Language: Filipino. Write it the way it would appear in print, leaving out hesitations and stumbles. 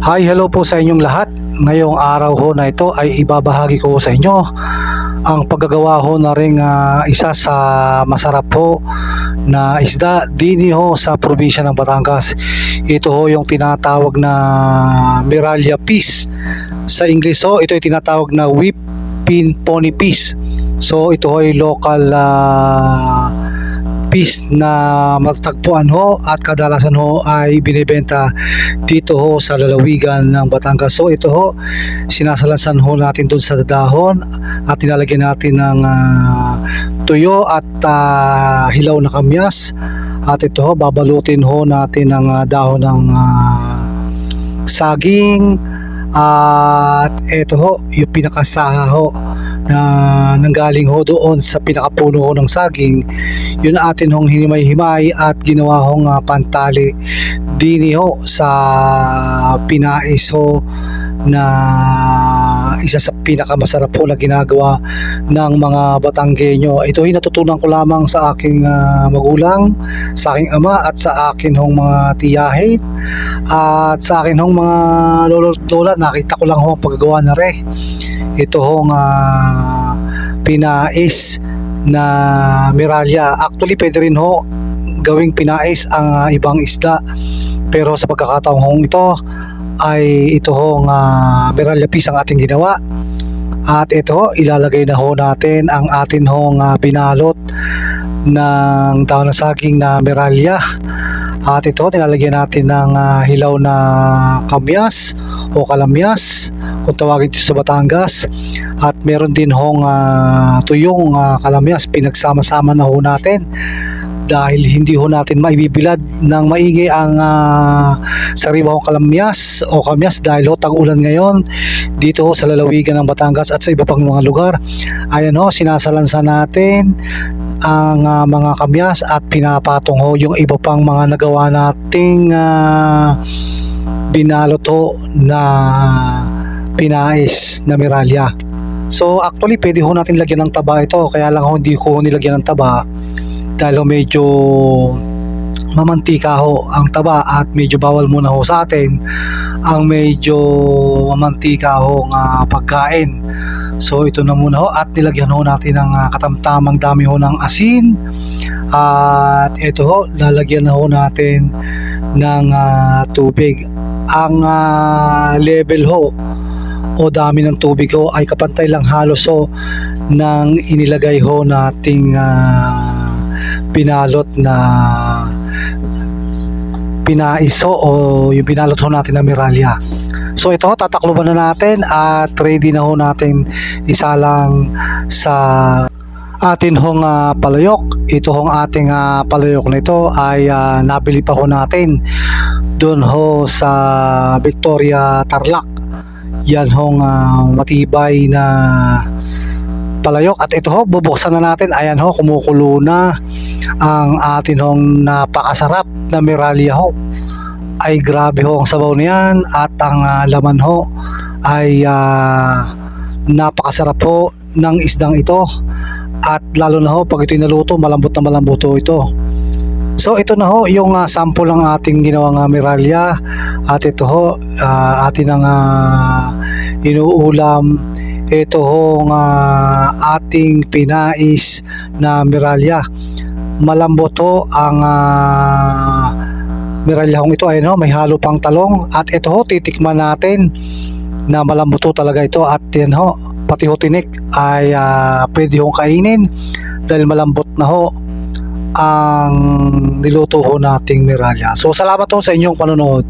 Hi, hello po sa inyong lahat. Ngayong araw ho na ito ay ibabahagi ko sa inyo ang paggagawa ho na ring isa sa masarap ho na isda dini ho sa probinsya ng Batangas. Ito ho yung tinatawag na Miralia fish. Sa Ingles ho, ito ay tinatawag na whipping pony fish. So ito ho ay local fish na matatagpuan ho at kadalasan ho ay binibenta dito ho sa lalawigan ng Batangas. So ito ho, sinasalansan ho natin dun sa dahon at nilalagyan natin ng tuyo at hilaw na kamyas. At ito ho, babalutin ho natin ng dahon ng saging. At ito ho, yung pinakasaha ho na nanggaling ho doon sa pinakapuno ho ng saging, yun atin hong hinimay-himay at ginawa hong pantali dini ho sa pinais ho na isa sa pinakamasarap po na ginagawa ng mga Batanggenyo. Ito ay natutunan ko lamang sa aking magulang, sa aking ama at sa akin hong mga tiyahin at sa akin hong mga lolo't lola. Nakita ko lang ho ang paggagawa na re. Ito hong pinais na Miralia. Actually pwede rin ho gawing pinais ang ibang isda, pero sa pagkakataong hong ito ay ito hong Miralia fish ang ating ginawa. At ito, ilalagay na ho natin ang atin hong binalot ng daon ng saging na Miralia. At ito, nilalagyan natin ng hilaw na kamyas o kalamyas kung tawagin ito sa Batangas. At meron din hong tuyong kalamyas, pinagsama-sama na ho natin dahil hindi ho natin maibibilad ng maigi ang sariwang kalamyas o kamyas dahil ho tag-ulan ngayon dito ho sa lalawigan ng Batangas at sa iba pang mga lugar. Ayan ho, sinasalansan natin ang mga kamyas at pinapatong ho yung iba pang mga nagawa nating binalot ho na pinais na Miralia. So actually pwede ho natin lagyan ng taba ito, kaya lang ho hindi ko nilagyan ng taba dahil medyo mamantika ho ang taba at medyo bawal muna ho sa atin ang medyo mamantika ho ng pagkain. So ito na muna ho at nilagyan ho natin ng katamtamang dami ho ng asin. At ito ho, lalagyan na ho natin ng tubig. Ang level ho o dami ng tubig ho ay kapantay lang halos ho ng inilagay ho nating binalot na pinaiso o yung binalot ho natin na Miralia. So ito, tatakloban na natin at ready na ho natin isalang sa atin hong palayok. Ito hong ating palayok na ito ay nabili pa ho natin doon ho sa Victoria, Tarlac. Yan hong matibay na palayok. At ito ho, bubuksan na natin. Ayan ho, kumukulo na ang atin hong napakasarap na Miralia ho. Ay grabe ho ang sabaw niyan at ang laman ho ay napakasarap ho ng isdang ito. At lalo na ho pag ito'y naluto, malambot na malambot ho ito. So ito na ho yung sample ng ating ginawang Miralia. At ito ho atin ang inuulam. Ito hong ating pinais na Miralia. Malambot ho ang Miralia hong ito. Ayun ho, may halo pang talong. At ito ho, titikman natin na malambot ho talaga ito. At yan ho, pati ho tinik ay pwede hong kainin dahil malambot na ho ang niluto ho nating Miralia. So salamat ho sa inyong panonood.